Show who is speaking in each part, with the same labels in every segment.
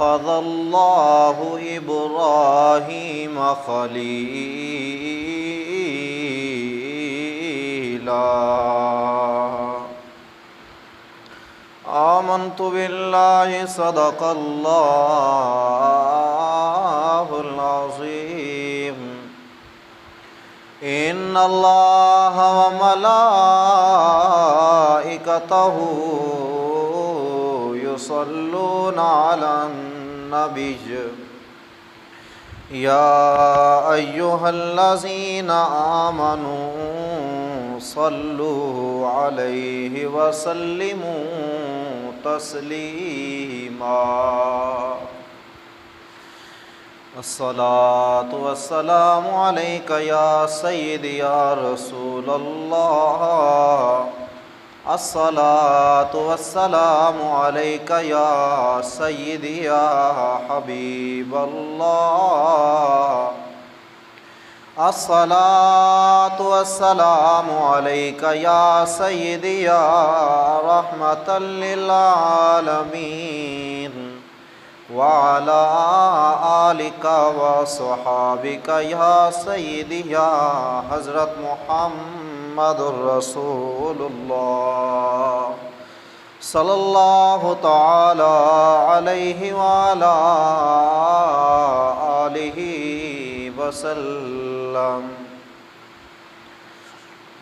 Speaker 1: اتخذ اللہ ابراہیم خلیلا آمنت باللہ صدق اللہ العظیم ان اللہ وملائکتہ یصلون علی النبی یا ایہا الذین آمنوا صلوا علیہ وسلموا تسلیما الصلاۃ والسلام علیک یا سیدی یا رسول اللہ الصلاۃ والسلام علیک یا سیدی یا حبیب اللہ الصلاۃ والسلام علیک یا سیدی یا رحمۃ للعالمین وعلی آلک وصحابک یا سیدی یا حضرت محمد رسول اللہ صلی اللہ تعالی علیہ وعلی آلہ وسلم۔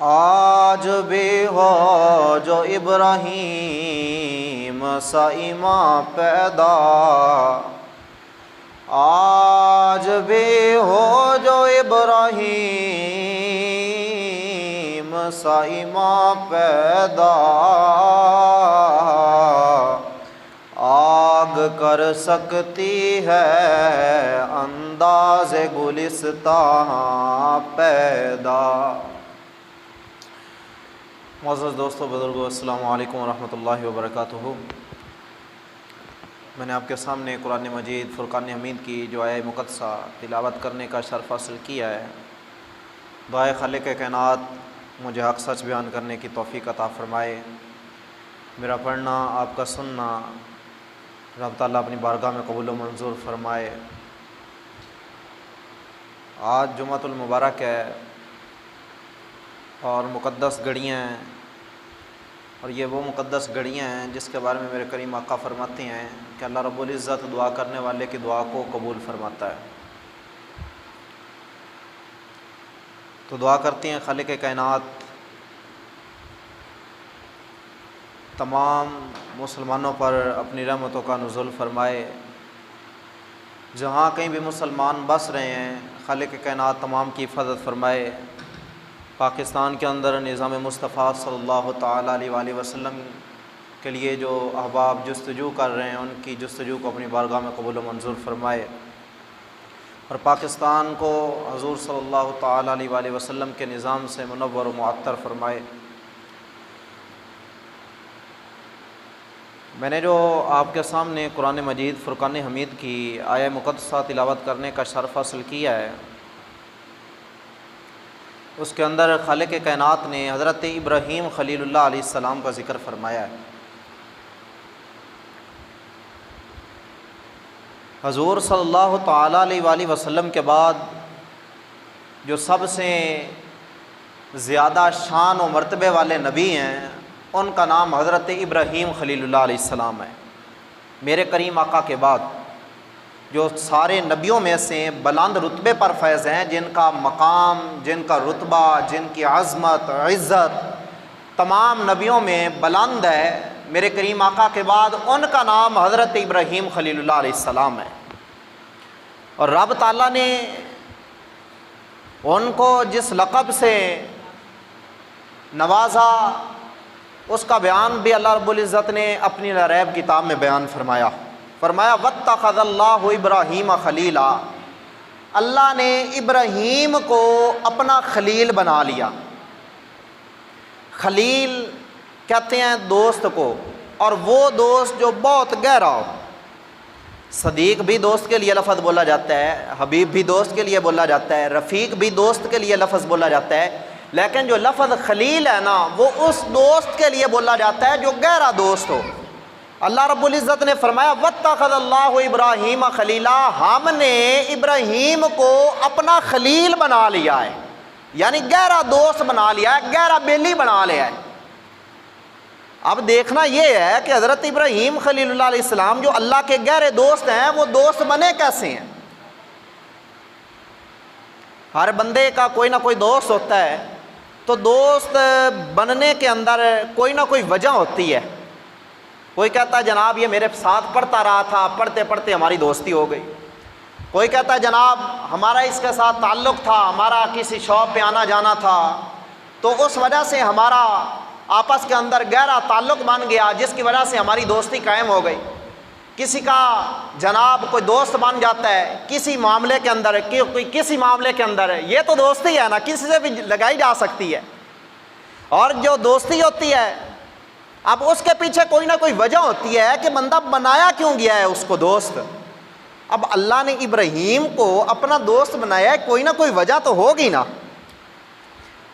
Speaker 1: آج بھی ہو جو ابراہیم سا ایماں پیدا، آج بھی ہو جو ابراہیم سا ایماں پیدا، آگ کر سکتی ہے انداز گلستان پیدا۔ معزز دوستو بزرگو، السلام علیکم ورحمۃ اللہ وبرکاتہ۔ میں نے آپ کے سامنے قرآن مجید فرقان حمید کی جو آیہ مقدسہ تلاوت کرنے کا شرف حاصل کیا ہے۔ دعائے خالق کائنات مجھے حق سچ بیان کرنے کی توفیق عطا فرمائے۔ میرا پڑھنا، آپ کا سننا رب تعالیٰ اپنی بارگاہ میں قبول و منظور فرمائے۔ آج جمعۃ المبارک ہے اور مقدس گھڑیاں ہیں، اور یہ وہ مقدس گھڑیاں ہیں جس کے بارے میں میرے کریم آقا فرماتے ہیں کہ اللہ رب العزت دعا کرنے والے کی دعا کو قبول فرماتا ہے۔ تو دعا کرتے ہیں خالق کائنات تمام مسلمانوں پر اپنی رحمتوں کا نزول فرمائے۔ جہاں کہیں بھی مسلمان بس رہے ہیں، خالق کائنات تمام کی حفاظت فرمائے۔ پاکستان کے اندر نظام مصطفیٰ صلی اللہ تعالیٰ علیہ وآلہ وسلم کے لیے جو احباب جستجو کر رہے ہیں، ان کی جستجو کو اپنی بارگاہ میں قبول و منظور فرمائے، اور پاکستان کو حضور صلی اللہ تعالیٰ علیہ وآلہ وسلم کے نظام سے منور و معطر فرمائے۔ میں نے جو آپ کے سامنے قرآن مجید فرقان حمید کی آیہ مقدسہ تلاوت کرنے کا شرف حاصل کیا ہے، اس کے اندر خالق کائنات نے حضرت ابراہیم خلیل اللہ علیہ السلام کا ذکر فرمایا ہے۔ حضور صلی اللہ تعالیٰ علیہ وآلہ وسلم کے بعد جو سب سے زیادہ شان و مرتبے والے نبی ہیں، ان کا نام حضرت ابراہیم خلیل اللہ علیہ السلام ہے۔ میرے کریم آقا کے بعد جو سارے نبیوں میں سے بلند رتبے پر فیض ہیں، جن کا مقام، جن کا رتبہ، جن کی عظمت، عزت تمام نبیوں میں بلند ہے، میرے کریم آقا کے بعد ان کا نام حضرت ابراہیم خلیل اللہ علیہ السلام ہے۔ اور رب تعالیٰ نے ان کو جس لقب سے نوازا، اس کا بیان بھی اللہ رب العزت نے اپنی لا ریب کتاب میں بیان فرمایا۔ وَاتَّخَذَ اللَّهُ إِبْرَاهِيمَ خَلِيلًا، اللہ نے ابراہیم کو اپنا خلیل بنا لیا۔ خلیل کہتے ہیں دوست کو، اور وہ دوست جو بہت گہرا ہو۔ صدیق بھی دوست کے لیے لفظ بولا جاتا ہے، حبیب بھی دوست کے لیے بولا جاتا ہے، رفیق بھی دوست کے لیے لفظ بولا جاتا ہے، لیکن جو لفظ خلیل ہے نا، وہ اس دوست کے لیے بولا جاتا ہے جو گہرا دوست ہو، اللہ رب العزت نے فرمایا واتخذ اللہ ابراہیم خلیلا، ہم نے ابراہیم کو اپنا خلیل بنا لیا ہے، یعنی گہرا دوست بنا لیا ہے، گہرا بیلی بنا لیا ہے۔ اب دیکھنا یہ ہے کہ حضرت ابراہیم خلیل اللہ علیہ السلام جو اللہ کے گہرے دوست ہیں، وہ دوست بنے کیسے ہیں؟ ہر بندے کا کوئی نہ کوئی دوست ہوتا ہے، تو دوست بننے کے اندر کوئی نہ کوئی وجہ ہوتی ہے۔ کوئی کہتا ہے جناب یہ میرے ساتھ پڑھتا رہا تھا، پڑھتے پڑھتے ہماری دوستی ہو گئی۔ کوئی کہتا ہے جناب ہمارا اس کے ساتھ تعلق تھا، ہمارا کسی شاپ پہ آنا جانا تھا، تو اس وجہ سے ہمارا آپس کے اندر گہرا تعلق بن گیا، جس کی وجہ سے ہماری دوستی قائم ہو گئی۔ کسی کا جناب کوئی دوست بن جاتا ہے کسی معاملے کے اندر، کسی معاملے کے اندر، یہ تو دوستی ہے نا، کسی سے بھی لگائی جا سکتی ہے۔ اور جو دوستی ہوتی ہے، اب اس کے پیچھے کوئی نہ کوئی وجہ ہوتی ہے کہ بندہ بنایا کیوں گیا ہے اس کو دوست۔ اب اللہ نے ابراہیم کو اپنا دوست بنایا ہے، کوئی نہ کوئی وجہ تو ہوگی نا۔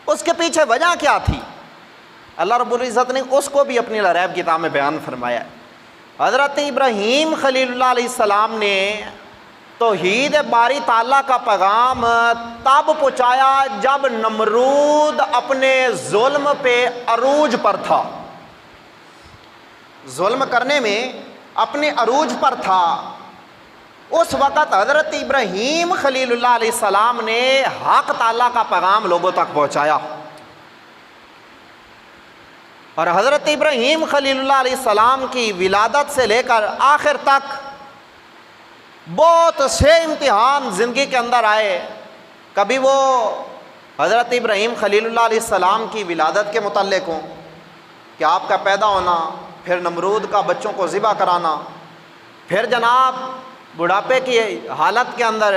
Speaker 1: اس کے پیچھے وجہ کیا تھی؟ اللہ رب العزت نے اس کو بھی اپنی العریب کتاب میں بیان فرمایا ہے۔ حضرت ابراہیم خلیل اللہ علیہ السلام نے توحید باری تعالیٰ کا پیغام تب پہنچایا جب نمرود اپنے ظلم پہ عروج پر تھا، ظلم کرنے میں اپنے عروج پر تھا۔ اس وقت حضرت ابراہیم خلیل اللہ علیہ السلام نے حق تعالیٰ کا پیغام لوگوں تک پہنچایا، اور حضرت ابراہیم خلیل اللہ علیہ السلام کی ولادت سے لے کر آخر تک بہت سے امتحان زندگی کے اندر آئے۔ کبھی وہ حضرت ابراہیم خلیل اللہ علیہ السلام کی ولادت کے متعلق ہوں کہ آپ کا پیدا ہونا، پھر نمرود کا بچوں کو ذبح کرانا، پھر جناب بڑھاپے کی حالت کے اندر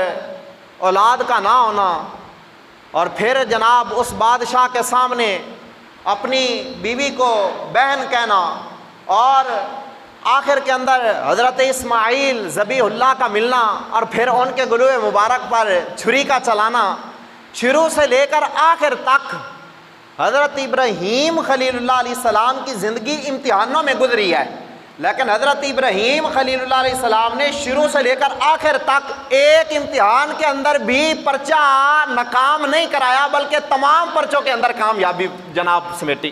Speaker 1: اولاد کا نہ ہونا، اور پھر جناب اس بادشاہ کے سامنے اپنی بیوی کو بہن کہنا، اور آخر کے اندر حضرت اسماعیل ذبیح اللہ کا ملنا، اور پھر ان کے گلوئے مبارک پر چھری کا چلانا۔ شروع سے لے کر آخر تک حضرت ابراہیم خلیل اللہ علیہ السلام کی زندگی امتحانوں میں گزری ہے، لیکن حضرت ابراہیم خلیل اللہ علیہ السلام نے شروع سے لے کر آخر تک ایک امتحان کے اندر بھی پرچہ ناکام نہیں کرایا، بلکہ تمام پرچوں کے اندر کامیابی جناب سمیٹی۔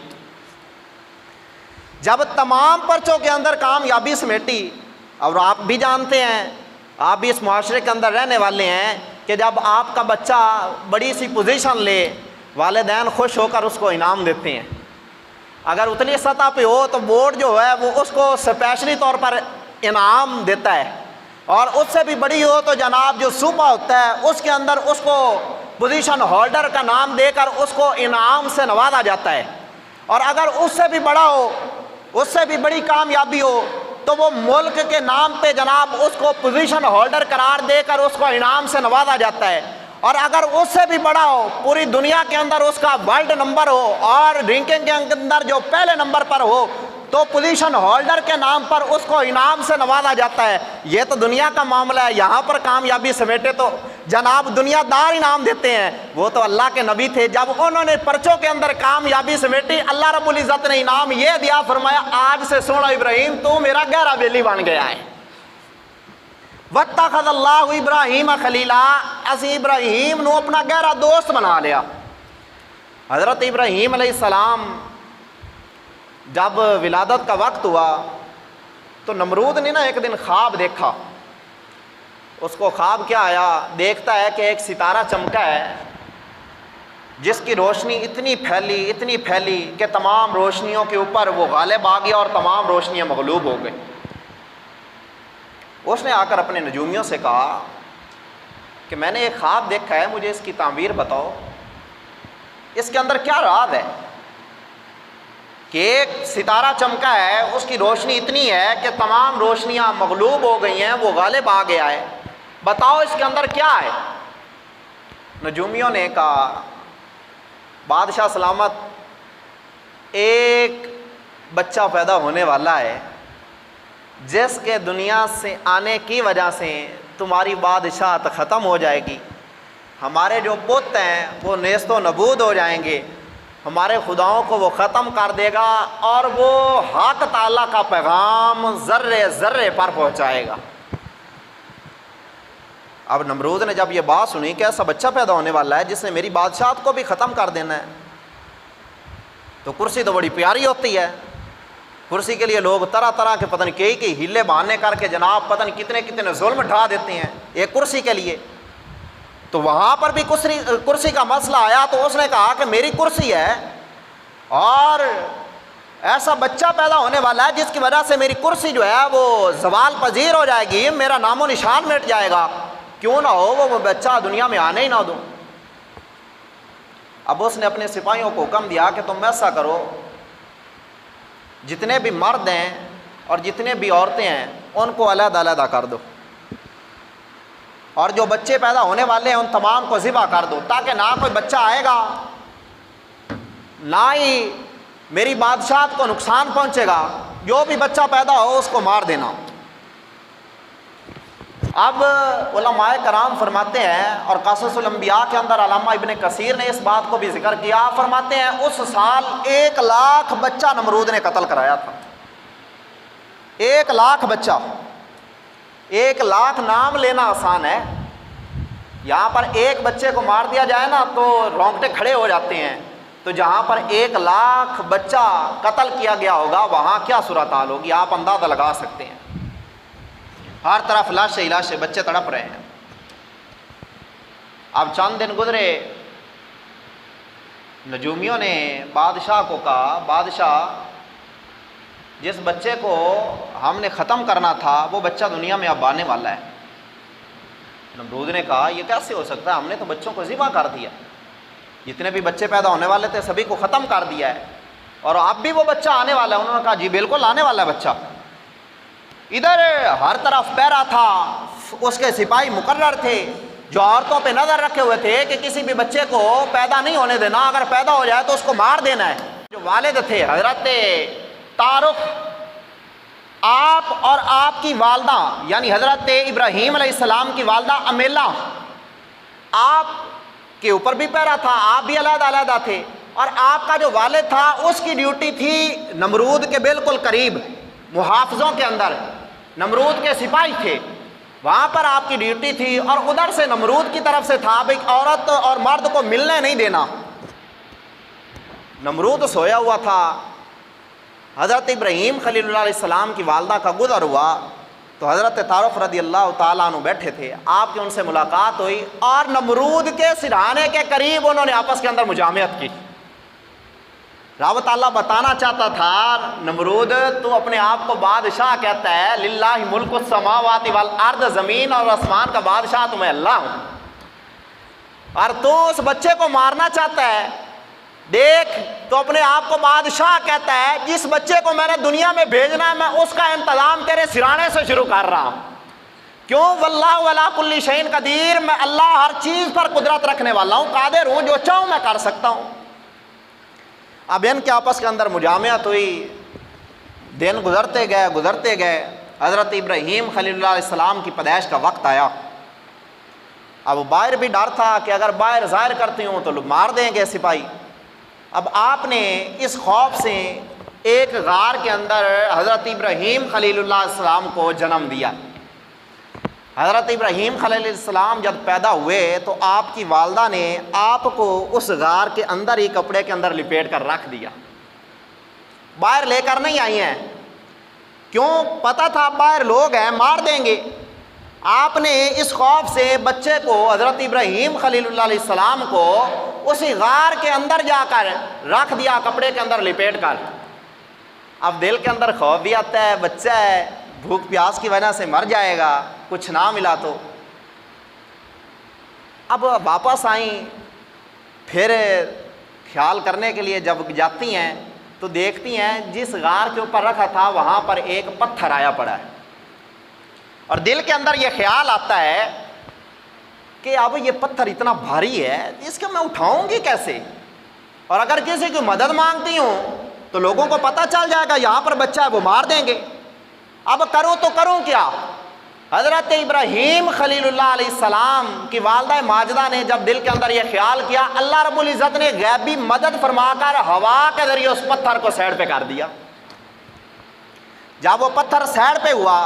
Speaker 1: جب تمام پرچوں کے اندر کامیابی سمیٹی، اور آپ بھی جانتے ہیں، آپ بھی اس معاشرے کے اندر رہنے والے ہیں کہ جب آپ کا بچہ بڑی سی پوزیشن لے، والدین خوش ہو کر اس کو انعام دیتے ہیں۔ اگر اتنی سطح پہ ہو تو بورڈ جو ہے وہ اس کو اسپیشلی طور پر انعام دیتا ہے، اور اس سے بھی بڑی ہو تو جناب جو صوبہ ہوتا ہے اس کے اندر اس کو پوزیشن ہولڈر کا نام دے کر اس کو انعام سے نوازا جاتا ہے۔ اور اگر اس سے بھی بڑا ہو، اس سے بھی بڑی کامیابی ہو، تو وہ ملک کے نام پہ جناب اس کو پوزیشن ہولڈر قرار دے کر اس کو انعام سے نوازا جاتا ہے۔ اور اگر اس سے بھی بڑا ہو، پوری دنیا کے اندر اس کا ورلڈ نمبر ہو اور رینکنگ کے اندر جو پہلے نمبر پر ہو، تو پوزیشن ہولڈر کے نام پر اس کو انعام سے نوازا جاتا ہے۔ یہ تو دنیا کا معاملہ ہے، یہاں پر کامیابی سمیٹے تو جناب دنیا دار انعام دیتے ہیں، وہ تو اللہ کے نبی تھے۔ جب انہوں نے پرچوں کے اندر کامیابی سمیٹی، اللہ رب العزت نے انعام یہ دیا، فرمایا آج سے سونا ابراہیم تو میرا گہرا بیلی بن گیا ہے۔ واتخذ اللہ ابراہیم خلیلا، اسی ابراہیم نو اپنا گہرا دوست بنا لیا۔ حضرت ابراہیم علیہ السلام جب ولادت کا وقت ہوا تو نمرود نے نا ایک دن خواب دیکھا۔ اس کو خواب کیا آیا؟ دیکھتا ہے کہ ایک ستارہ چمکا ہے جس کی روشنی اتنی پھیلی کہ تمام روشنیوں کے اوپر وہ غالب آ گیا اور تمام روشنیاں مغلوب ہو گئی۔ اس نے آ کر اپنے نجومیوں سے کہا کہ میں نے ایک خواب دیکھا ہے، مجھے اس کی تعبیر بتاؤ، اس کے اندر کیا راز ہے کہ ایک ستارہ چمکا ہے، اس کی روشنی اتنی ہے کہ تمام روشنیاں مغلوب ہو گئی ہیں، وہ غالب آ گیا ہے، بتاؤ اس کے اندر کیا ہے؟ نجومیوں نے کہا بادشاہ سلامت، ایک بچہ پیدا ہونے والا ہے جس کے دنیا سے آنے کی وجہ سے تمہاری بادشاہت ختم ہو جائے گی، ہمارے جو پت ہیں وہ نیست و نبود ہو جائیں گے، ہمارے خداؤں کو وہ ختم کر دے گا اور وہ حق تعالیٰ کا پیغام ذرے ذرے پر پہنچائے گا۔ اب نمرود نے جب یہ بات سنی کہ ایسا بچہ پیدا ہونے والا ہے جس نے میری بادشاہت کو بھی ختم کر دینا ہے، تو کرسی تو بڑی پیاری ہوتی ہے، کرسی کے لیے لوگ طرح طرح کے پتہ نہیں کئی ہیلے بہانے کر کے جناب پتہ نہیں کتنے کتنے ظلم ڈھا دیتے ہیں ایک کرسی کے لیے۔ تو وہاں پر بھی کرسی کا مسئلہ آیا تو اس نے کہا کہ میری کرسی ہے اور ایسا بچہ پیدا ہونے والا ہے جس کی وجہ سے میری کرسی جو ہے وہ زوال پذیر ہو جائے گی، میرا نام و نشان مٹ جائے گا، کیوں نہ ہو وہ بچہ دنیا میں آنے ہی نہ دوں۔ اب اس نے اپنے سپاہیوں کو حکم دیا کہ تم ایسا کرو، جتنے بھی مرد ہیں اور جتنے بھی عورتیں ہیں ان کو علیحدہ علیحدہ کر دو، اور جو بچے پیدا ہونے والے ہیں ان تمام کو ذبح کر دو، تاکہ نہ کوئی بچہ آئے گا نہ ہی میری بادشاہت کو نقصان پہنچے گا، جو بھی بچہ پیدا ہو اس کو مار دینا۔ اب علماء کرام فرماتے ہیں، اور قصص الانبیاء کے اندر علامہ ابن کثیر نے اس بات کو بھی ذکر کیا، فرماتے ہیں اس سال 1,00,000 بچہ نمرود نے قتل کرایا تھا۔ 1,00,000 بچہ، 1,00,000 نام لینا آسان ہے، یہاں پر ایک بچے کو مار دیا جائے نا تو رونگٹے کھڑے ہو جاتے ہیں، تو جہاں پر 1,00,000 بچہ قتل کیا گیا ہوگا وہاں کیا صورتحال ہوگی آپ اندازہ لگا سکتے ہیں۔ ہر طرف لاشیں ہی لاشیں، بچے تڑپ رہے ہیں۔ اب چند دن گزرے، نجومیوں نے بادشاہ کو کہا بادشاہ جس بچے کو ہم نے ختم کرنا تھا وہ بچہ دنیا میں اب آنے والا ہے۔ نمرود نے کہا یہ کیسے ہو سکتا ہے، ہم نے تو بچوں کو ذبح کر دیا، جتنے بھی بچے پیدا ہونے والے تھے سبھی کو ختم کر دیا ہے، اور اب بھی وہ بچہ آنے والا ہے۔ انہوں نے کہا جی بالکل آنے والا ہے بچہ۔ ادھر ہر طرف پہرا تھا، اس کے سپاہی مقرر تھے جو عورتوں پہ نظر رکھے ہوئے تھے کہ کسی بھی بچے کو پیدا نہیں ہونے دینا، اگر پیدا ہو جائے تو اس کو مار دینا ہے۔ جو والد تھے حضرت طارق، آپ اور آپ کی والدہ یعنی حضرت ابراہیم علیہ السلام کی والدہ امیلہ، آپ کے اوپر بھی پہرا تھا، آپ بھی علیحدہ علیحدہ تھے، اور آپ کا جو والد تھا اس کی ڈیوٹی تھی نمرود کے بالکل قریب محافظوں کے اندر، نمرود کے سپاہی تھے، وہاں پر آپ کی ڈیوٹی تھی، اور ادھر سے نمرود کی طرف سے تھا بھائی عورت اور مرد کو ملنے نہیں دینا۔ نمرود سویا ہوا تھا، حضرت ابراہیم خلیل اللہ علیہ السلام کی والدہ کا گزر ہوا تو حضرت طارق رضی اللہ تعالیٰ عنہ بیٹھے تھے، آپ کی ان سے ملاقات ہوئی اور نمرود کے سرہانے کے قریب انہوں نے آپس کے اندر مجامعت کی۔ رب تعالیٰ بتانا چاہتا تھا نمرود تو اپنے آپ کو بادشاہ کہتا ہے، للہ ملک السماوات والارض، زمین اور آسمان کا بادشاہ تو میں اللہ ہوں، اور تو اس بچے کو مارنا چاہتا ہے، دیکھ تو اپنے آپ کو بادشاہ کہتا ہے، جس بچے کو میں نے دنیا میں بھیجنا ہے میں اس کا انتظام تیرے سرانے سے شروع کر رہا ہوں۔ کیوں؟ واللہ علی کل شیء قدیر، میں اللہ ہر چیز پر قدرت رکھنے والا ہوں، قادر ہوں، جو چاہوں میں کر سکتا ہوں۔ اب ان کے آپس کے اندر مجامعت ہوئی، دن گزرتے گئے، حضرت ابراہیم خلیل اللہ علیہ السلام کی پیدائش کا وقت آیا۔ اب باہر بھی ڈر تھا کہ اگر باہر ظاہر کرتی ہوں تو لوگ مار دیں گے سپاہی۔ اب آپ نے اس خوف سے ایک غار کے اندر حضرت ابراہیم خلیل اللہ علیہ السلام کو جنم دیا۔ حضرت ابراہیم خلیل علیہ السلام جب پیدا ہوئے تو آپ کی والدہ نے آپ کو اس غار کے اندر ہی کپڑے کے اندر لپیٹ کر رکھ دیا، باہر لے کر نہیں آئی ہیں، کیوں؟ پتہ تھا باہر لوگ ہیں مار دیں گے۔ آپ نے اس خوف سے بچے کو حضرت ابراہیم خلیل اللہ علیہ السلام کو اسی غار کے اندر جا کر رکھ دیا، کپڑے کے اندر لپیٹ کر۔ اب دل کے اندر خوف بھی آتا ہے، بچہ ہے، بھوک پیاس کی وجہ سے مر جائے گا، کچھ نہ ملا تو۔ اب واپس آئیں، پھر خیال کرنے کے لیے جب جاتی ہیں تو دیکھتی ہیں جس غار کے اوپر رکھا تھا وہاں پر ایک پتھر آیا پڑا ہے، اور دل کے اندر یہ خیال آتا ہے کہ اب یہ پتھر اتنا بھاری ہے اس کو میں اٹھاؤں گی کیسے، اور اگر کسی کی مدد مانگتی ہوں تو لوگوں کو پتہ چل جائے گا یہاں پر بچہ ہے، وہ مار دیں گے، اب کروں تو کروں کیا۔ حضرت ابراہیم خلیل اللہ علیہ السلام کی والدہ ماجدہ نے جب دل کے اندر یہ خیال کیا، اللہ رب العزت نے غیبی مدد فرما کر ہوا کے ذریعے اس پتھر کو سائڈ پہ کر دیا۔ جب وہ پتھر سائڈ پہ ہوا،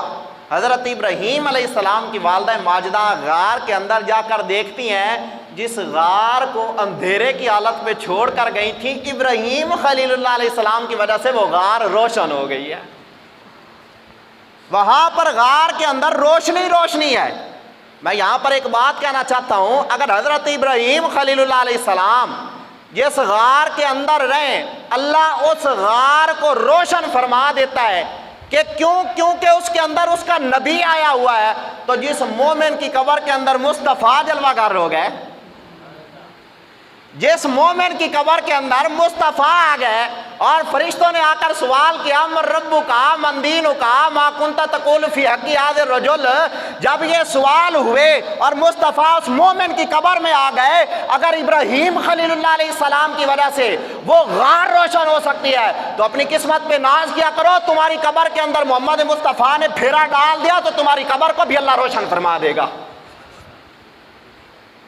Speaker 1: حضرت ابراہیم علیہ السلام کی والدہ ماجدہ غار کے اندر جا کر دیکھتی ہیں، جس غار کو اندھیرے کی حالت میں چھوڑ کر گئی تھی، ابراہیم خلیل اللہ علیہ السلام کی وجہ سے وہ غار روشن ہو گئی ہے۔ وہاں پر غار کے اندر روشنی ہے۔ میں یہاں پر ایک بات کہنا چاہتا ہوں، اگر حضرت ابراہیم خلیل اللہ علیہ السلام جس غار کے اندر رہیں، اللہ اس غار کو روشن فرما دیتا ہے کہ کیونکہ اس کے اندر اس کا نبی آیا ہوا ہے، تو جس مومن کی قبر کے اندر مصطفیٰ جلوہ گر ہو گئے، جس مومن کی قبر کے اندر مصطفیٰ آ گئے اور فرشتوں نے آ کر سوال کیا، من ربک من دینک ما کنت تقول فی حق ھذا الرجل، جب یہ سوال ہوئے اور مصطفیٰ اس مومن کی قبر میں آ گئے، اگر ابراہیم خلیل اللہ علیہ السلام کی وجہ سے وہ غار روشن ہو سکتی ہے تو اپنی قسمت پہ ناز کیا کرو، تمہاری قبر کے اندر محمد مصطفیٰ نے پھیرا ڈال دیا تو تمہاری قبر کو بھی اللہ روشن فرما دے گا،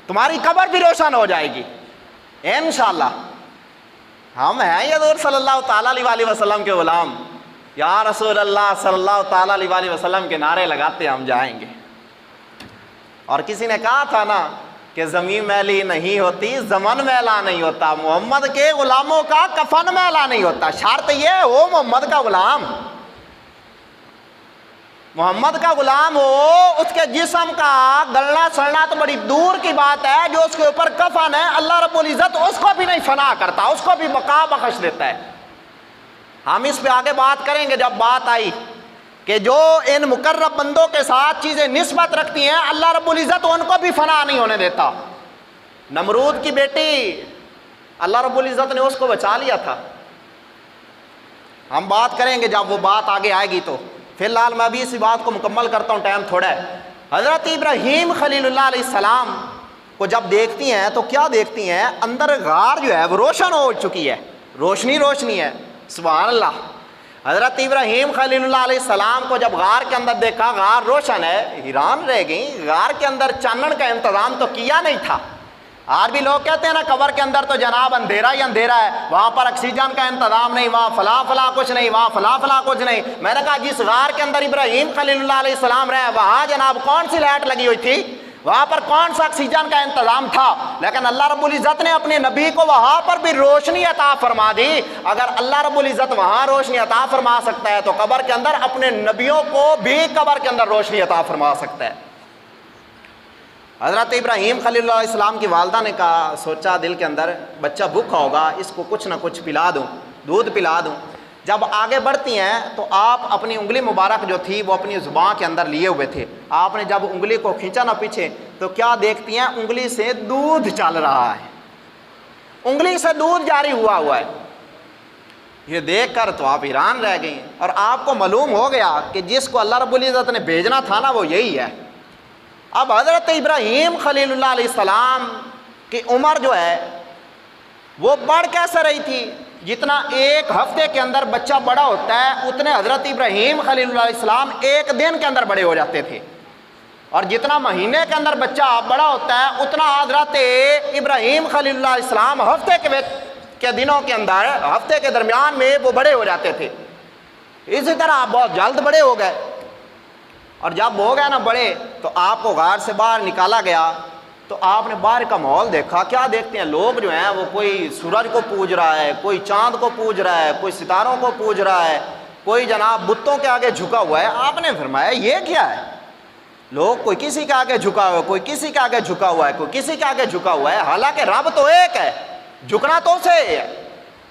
Speaker 1: تمہاری قبر بھی روشن ہو جائے گی انشاءاللہ۔ ہم ہیں یہ حضور صلی اللہ تعالیٰ علیہ وسلم کے غلام، یا رسول اللہ صلی اللہ تعالیٰ علیہ وسلم کے نعرے لگاتے ہم جائیں گے۔ اور کسی نے کہا تھا نا کہ زمین میلی نہیں ہوتی، زمن میلا نہیں ہوتا، محمد کے غلاموں کا کفن میلا نہیں ہوتا، شرط یہ ہو محمد کا غلام، محمد کا غلام ہو، اس کے جسم کا گلنا سڑنا تو بڑی دور کی بات ہے، جو اس کے اوپر کفن ہے اللہ رب العزت اس کو بھی نہیں فنا کرتا، اس کو بھی بقا بخش دیتا ہے۔ ہم اس پہ آگے بات کریں گے جب بات آئی کہ جو ان مقرب بندوں کے ساتھ چیزیں نسبت رکھتی ہیں اللہ رب العزت ان کو بھی فنا نہیں ہونے دیتا۔ نمرود کی بیٹی اللہ رب العزت نے اس کو بچا لیا تھا، ہم بات کریں گے جب وہ بات آگے آئے گی تو۔ فی الحال میں بھی اسی بات کو مکمل کرتا ہوں، ٹائم تھوڑا ہے۔ حضرت ابراہیم خلیل اللہ علیہ السلام کو جب دیکھتی ہیں تو کیا دیکھتی ہیں؟ اندر غار جو ہے وہ روشن ہو چکی ہے، روشنی ہے، سبحان اللہ۔ حضرت ابراہیم خلیل اللہ علیہ السلام کو جب غار کے اندر دیکھا غار روشن ہے، حیران رہ گئی، غار کے اندر چانن کا انتظام تو کیا نہیں تھا۔ آج بھی لوگ کہتے ہیں نا قبر کے اندر تو جناب اندھیرا ہی اندھیرا ہے، وہاں پر آکسیجن کا انتظام نہیں، وہاں فلاں کچھ نہیں، وہاں فلاں کچھ نہیں۔ میں نے کہا جس غار کے اندر ابراہیم خلیل اللہ علیہ السلام رہے وہاں جناب کون سی لائٹ لگی ہوئی تھی، وہاں پر کون سا آکسیجن کا انتظام تھا، لیکن اللہ رب العزت نے اپنے نبی کو وہاں پر بھی روشنی عطا فرما دی۔ اگر اللہ رب العزت وہاں روشنی عطا فرما سکتا ہے تو قبر کے اندر اپنے نبیوں کو بھی قبر کے اندر روشنی عطا فرما سکتا ہے۔ حضرت ابراہیم خلیل اللہ علیہ السلام کی والدہ نے کہا، سوچا دل کے اندر بچہ بھوکا ہوگا، اس کو کچھ نہ کچھ پلا دوں، دودھ پلا دوں۔ جب آگے بڑھتی ہیں تو آپ اپنی انگلی مبارک جو تھی وہ اپنی زبان کے اندر لیے ہوئے تھے، آپ نے جب انگلی کو کھینچا نہ پیچھے تو کیا دیکھتی ہیں؟ انگلی سے دودھ چل رہا ہے، انگلی سے دودھ جاری ہوا ہے۔ یہ دیکھ کر تو آپ حیران رہ گئی اور آپ کو معلوم ہو گیا کہ جس کو اللہ رب العزت نے بھیجنا تھا نا وہ یہی ہے۔ اب حضرت ابراہیم خلیل اللہ علیہ السلام کی عمر جو ہے وہ بڑھ کیسے رہی تھی؟ جتنا ایک ہفتے کے اندر بچہ بڑا ہوتا ہے اتنے حضرت ابراہیم خلیل اللہ علیہ السلام ایک دن کے اندر بڑے ہو جاتے تھے، اور جتنا مہینے کے اندر بچہ بڑا ہوتا ہے اتنا حضرت ابراہیم خلیل اللہ علیہ السلام ہفتے کے دنوں کے اندر، ہفتے کے درمیان میں وہ بڑے ہو جاتے تھے۔ اسی طرح آپ بہت جلد بڑے ہو گئے، اور جب ہو گئے نا بڑے تو آپ کو غار سے باہر نکالا گیا تو آپ نے باہر کا ماحول دیکھا۔ کیا دیکھتے ہیں لوگ جو ہیں وہ کوئی سورج کو پوج رہا ہے، کوئی چاند کو پوج رہا ہے، کوئی ستاروں کو پوج رہا ہے، کوئی جناب بتوں کے آگے جھکا ہوا ہے۔ آپ نے فرمایا یہ کیا ہے؟ لوگ کوئی کسی کے آگے جھکا ہوا ہے، کوئی کسی کے آگے جھکا ہوا ہے، کوئی کسی کے آگے جھکا ہوا ہے، حالانکہ رب تو ایک ہے، جھکنا تو اسے ہے۔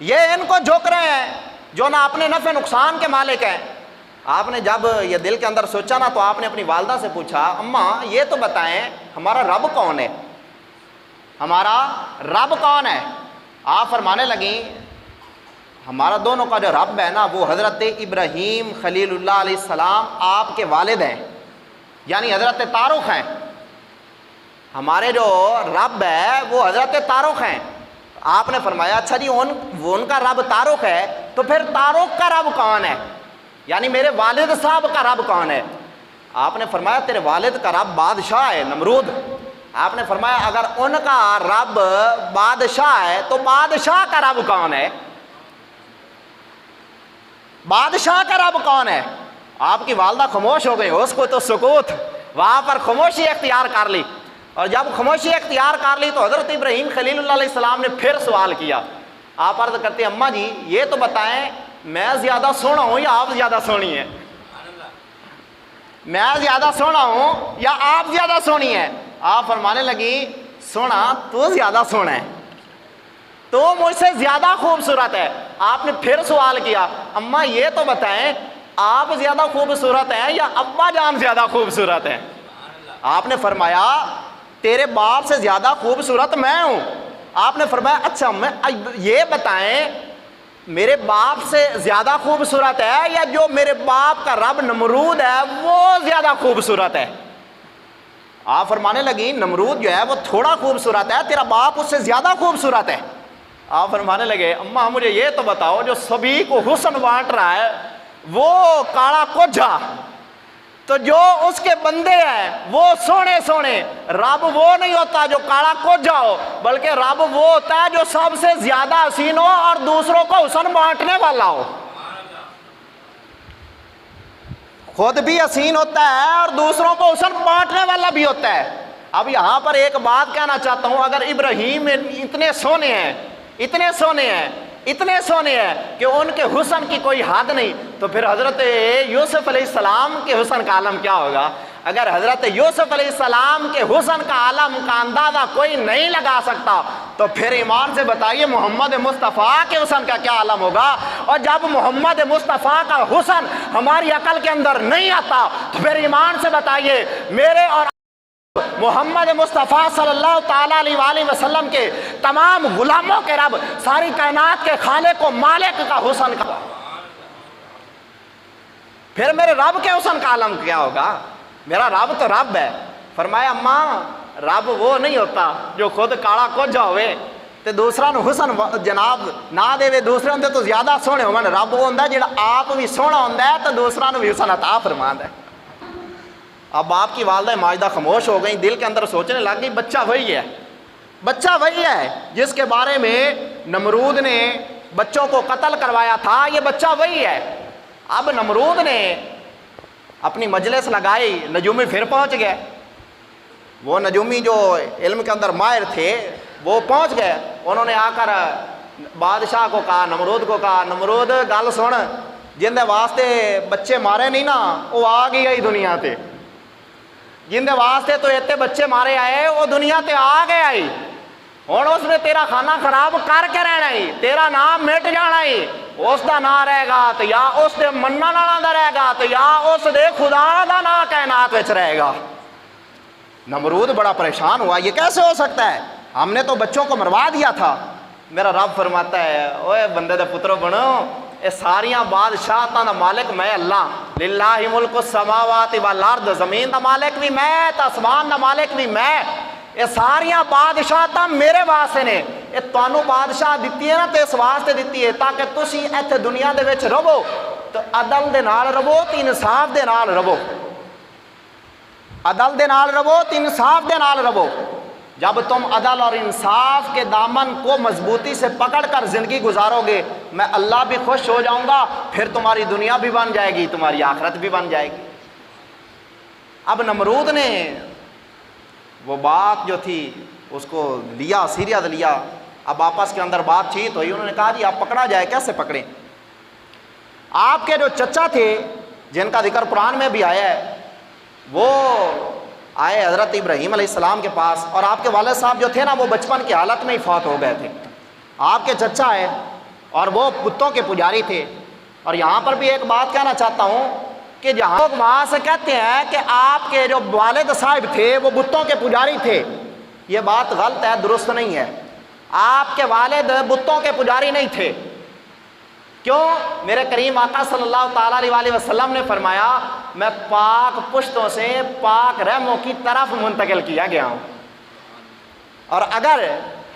Speaker 1: یہ ان کو جھک رہے ہیں جو نہ اپنے نفع نقصان کے مالک ہیں۔ آپ نے جب یہ دل کے اندر سوچا نا تو آپ نے اپنی والدہ سے پوچھا، اماں یہ تو بتائیں ہمارا رب کون ہے، ہمارا رب کون ہے؟ آپ فرمانے لگیں ہمارا دونوں کا جو رب ہے نا وہ حضرت ابراہیم خلیل اللہ علیہ السلام آپ کے والد ہیں، یعنی حضرت تارخ ہیں۔ ہمارے جو رب ہے وہ حضرت تارخ ہیں۔ آپ نے فرمایا اچھا جی وہ ان کا رب تارخ ہے تو پھر تارخ کا رب کون ہے، یعنی میرے والد صاحب کا رب کون ہے؟ آپ نے فرمایا تیرے والد کا رب بادشاہ ہے نمرود. آپ نے فرمایا اگر ان کا رب بادشاہ ہے تو بادشاہ کا رب کون ہے؟ بادشاہ کا رب کون ہے؟ آپ کی والدہ خاموش ہو گئی. اس کو تو سکوت، وہاں پر خاموشی اختیار کر لی. اور جب خاموشی اختیار کر لی تو حضرت ابراہیم خلیل اللہ علیہ السلام نے پھر سوال کیا. آپ عرض کرتے ہیں اماں جی یہ تو بتائیں میں زیادہ سونا ہوں یا آپ زیادہ سونی ہیں؟ میں زیادہ سونا ہوں یا آپ زیادہ سونی ہیں؟ آپ فرمانے لگی سونا تو زیادہ سونا ہے، تو مجھ سے زیادہ خوبصورت ہے. آپ نے پھر سوال کیا اماں یہ تو بتائیں آپ زیادہ خوبصورت ہیں یا ابا جان زیادہ خوبصورت ہیں؟ آپ نے فرمایا تیرے باپ سے زیادہ خوبصورت میں ہوں. آپ نے فرمایا اچھا میں یہ بتائیں میرے باپ سے زیادہ خوبصورت ہے یا جو میرے باپ کا رب نمرود ہے وہ زیادہ خوبصورت ہے؟ آپ فرمانے لگی نمرود جو ہے وہ تھوڑا خوبصورت ہے، تیرا باپ اس سے زیادہ خوبصورت ہے. آپ فرمانے لگے اماں مجھے یہ تو بتاؤ جو سبھی کو حسن بانٹ رہا ہے وہ کالا کوجھا، تو جو اس کے بندے ہیں وہ سونے سونے، رب وہ نہیں ہوتا جو کالا کوجھا ہو، بلکہ رب وہ ہوتا ہے جو سب سے زیادہ حسین ہو اور دوسروں کو حسن بانٹنے والا ہو. خود بھی حسین ہوتا ہے اور دوسروں کو حسن بانٹنے والا بھی ہوتا ہے. اب یہاں پر ایک بات کہنا چاہتا ہوں، اگر ابراہیم اتنے سونے ہیں اتنے سونے ہیں اتنے سونے ہیں کہ ان کے حسن کی کوئی حد نہیں، تو پھر حضرت یوسف علیہ السلام کے حسن کا عالم کیا ہوگا؟ اگر حضرت یوسف علیہ السلام کے حسن کا عالم کا اندازہ کوئی نہیں لگا سکتا تو پھر ایمان سے بتائیے محمد مصطفیٰ کے حسن کا کیا عالم ہوگا؟ اور جب محمد مصطفیٰ کا حسن ہماری عقل کے اندر نہیں آتا تو پھر ایمان سے بتائیے میرے اور محمد مصطفیٰ صلی اللہ تعالیٰ علیہ وآلہ وسلم کے تمام غلاموں کے رب، ساری کائنات کے خالق و مالک کا حسن کا، پھر میرے رب کے حسن کا عالم کیا ہوگا؟ میرا رب تو رب ہے. فرمایا اماں رب وہ نہیں ہوتا جو خود کالا کوجھا ہوئے تے دوسرا نو حسن جناب نہ دے، دوسرے ہوندے تو زیادہ سونے ہون. رب وہ ہوندا جڑا آپ بھی سونا ہوندا ہے تو دوسرا نو بھی حسن عطا فرماندا ہے. اب آپ کی والدہ ماجدہ خاموش ہو گئیں، دل کے اندر سوچنے لگ گئی بچہ وہی ہے، بچہ وہی ہے جس کے بارے میں نمرود نے بچوں کو قتل کروایا تھا، یہ بچہ وہی ہے. اب نمرود نے اپنی مجلس لگائی، نجومی پھر پہنچ گئے. وہ نجومی جو علم کے اندر ماہر تھے وہ پہنچ گئے. انہوں نے آ کر بادشاہ کو کہا، نمرود کو کہا نمرود گل سن، جن دے واسطے بچے مارے نہیں نا وہ آ گئی آئی دنیا تے، جن دے واسطے تو اتنے بچے مارے آئے وہ دنیا تے آ گئے آئی. ہوں اس نے تیرا کھانا خراب کر کے رہنا ہی، تیرا نام مٹ جانا ہی، اس دا نام رہے گا تو یا اس دے منن والا دا رہے گا تو یا اس دے خدا دا نام کائنات وچ رہے گا. نمرود بڑا پریشان ہوا، یہ کیسے ہو سکتا ہے؟ ہم نے تو بچوں کو مروا دیا تھا. میرا رب فرماتا ہے اوے بندے دے پترو بنو، اے ساریاں بادشاہتاں دا مالک میں اللہ، للہ ملک السماوات والارض، زمین دا مالک بھی میں تے آسمان دا مالک بھی میں. یہ ساریاں بادشاہتاں میرے واسطے نے. یہ تانوں بادشاہ دتی ہے نا تے اس واسطے دتی ہے تاکہ تسی ایتھے دنیا دے وچ رہو تو عدل دے نال رہو تے انصاف دے نال رہو، عدل دے نال رہو تے انصاف دے نال رہو. جب تم عدل اور انصاف کے دامن کو مضبوطی سے پکڑ کر زندگی گزارو گے میں اللہ بھی خوش ہو جاؤں گا، پھر تمہاری دنیا بھی بن جائے گی، تمہاری آخرت بھی بن جائے گی. اب نمرود نے وہ بات جو تھی اس کو لیا، سیریت لیا. اب آپس کے اندر بات چیت ہوئی، انہوں نے کہا جی آپ پکڑا جائے. کیسے پکڑیں؟ آپ کے جو چچا تھے جن کا ذکر قرآن میں بھی آیا ہے وہ آئے حضرت ابراہیم علیہ السلام کے پاس، اور آپ کے والد صاحب جو تھے نا وہ بچپن کی حالت میں ہی فوت ہو گئے تھے. آپ کے چچا ہے اور وہ بتوں کے پجاری تھے. اور یہاں پر بھی ایک بات کہنا چاہتا ہوں کہ جہاں لوگ وہاں سے کہتے ہیں کہ آپ کے جو والد صاحب تھے وہ بتوں کے پجاری تھے، یہ بات غلط ہے، درست نہیں ہے. آپ کے والد بتوں کے پجاری نہیں تھے. کیوں؟ میرے کریم آقا صلی اللہ تعالیٰ علیہ وآلہ وسلم نے فرمایا میں پاک پشتوں سے پاک رحموں کی طرف منتقل کیا گیا ہوں. اور اگر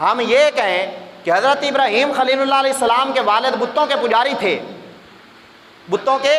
Speaker 1: ہم یہ کہیں کہ حضرت ابراہیم خلیل اللہ علیہ السلام کے والد بتوں کے پجاری تھے، بتوں کے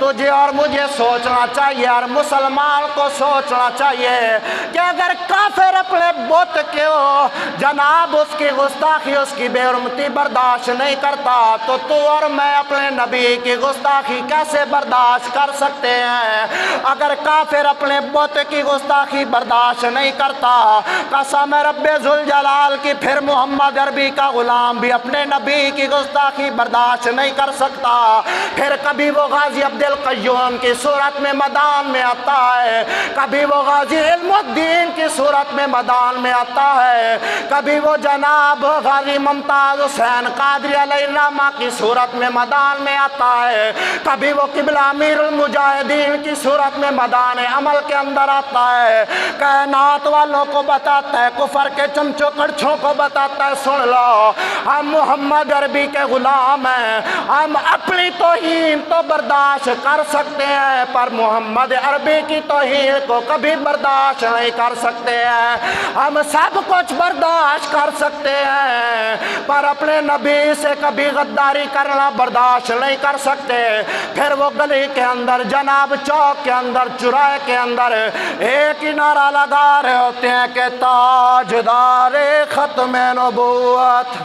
Speaker 2: تجھے اور مجھے سوچنا چاہیے اور مسلمان کو سوچنا چاہیے کہ اگر کافر اپنے بت کے ہو جناب اس کی گستاخی اس کی بے حرمتی برداشت نہیں کرتا تو تو اور میں اپنے نبی کی گستاخی کیسے برداشت کر سکتے ہیں؟ اگر کافر اپنے بت کی گستاخی برداشت نہیں کرتا قسم رب ذوالجلال کی پھر محمد عربی کا غلام بھی اپنے نبی کی گستاخی برداشت نہیں کر سکتا۔ پھر کبھی وہ غازی عبد القیوم کی صورت میں میدان میں آتا ہے، کبھی وہ غازی علم الدین کی صورت میں میدان میں آتا ہے، کبھی وہ جناب غازی ممتاز حسین قادری علیہ الرحمہ کی صورت میں میدان میں آتا ہے، کبھی وہ قبلہ امیر المجاہدین کی صورت میں میدان عمل کے اندر آتا ہے، کائنات والوں کو بتاتا ہے، کفر کے چمچوں کڑچھوں کو بتاتا ہے سن لو ہم محمد عربی کے غلام ہیں، ہم اپنی توہین تو برداشت کر سکتے ہیں پر محمد عربی کی توہین کو کبھی برداشت نہیں کر سکتے ہیں۔ ہم سب کچھ برداشت کر سکتے ہیں پر اپنے نبی سے کبھی غداری کرنا برداشت نہیں کر سکتے۔ پھر وہ گلی کے اندر جناب چوک کے اندر چوراہے کے اندر ایک ہی نعرہ لگا رہے ہوتے ہیں کہ تاجدار ختم نبوت۔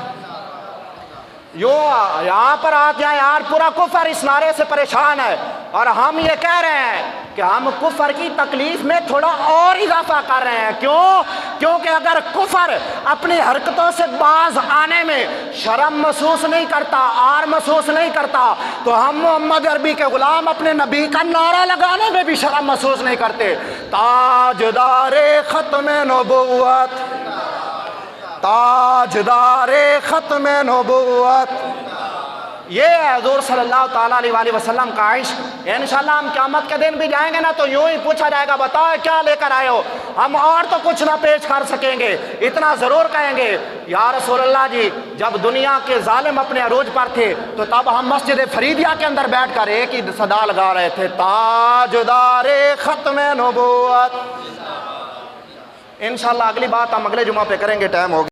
Speaker 2: یہاں پر آتے ہیں یار پورا کفر اس نعرے سے پریشان ہے اور ہم یہ کہہ رہے ہیں کہ ہم کفر کی تکلیف میں تھوڑا اور اضافہ کر رہے ہیں۔ کیوں؟ کیونکہ اگر کفر اپنی حرکتوں سے باز آنے میں شرم محسوس نہیں کرتا، آر محسوس نہیں کرتا تو ہم محمد عربی کے غلام اپنے نبی کا نعرہ لگانے میں بھی شرم محسوس نہیں کرتے۔ تاجدار ختم نبوت، تاجدار ختم نبوت، یہ ہے حضور صلی اللہ تعالیٰ علیہ وسلم کا عشق۔ انشاءاللہ ہم قیامت کے دن بھی جائیں گے نا تو یوں ہی پوچھا جائے گا بتاؤ کیا لے کر آئے ہو؟ ہم اور تو کچھ نہ پیش کر سکیں گے، اتنا ضرور کہیں گے یا رسول اللہ جی جب دنیا کے ظالم اپنے عروج پر تھے تو تب ہم مسجد فریدیہ کے اندر بیٹھ کر ایک ہی صدا لگا رہے تھے تاجدار ختم نبوت۔ انشاءاللہ اگلی بات ہم اگلے جمعہ پہ کریں گے، ٹائم ہو گیا۔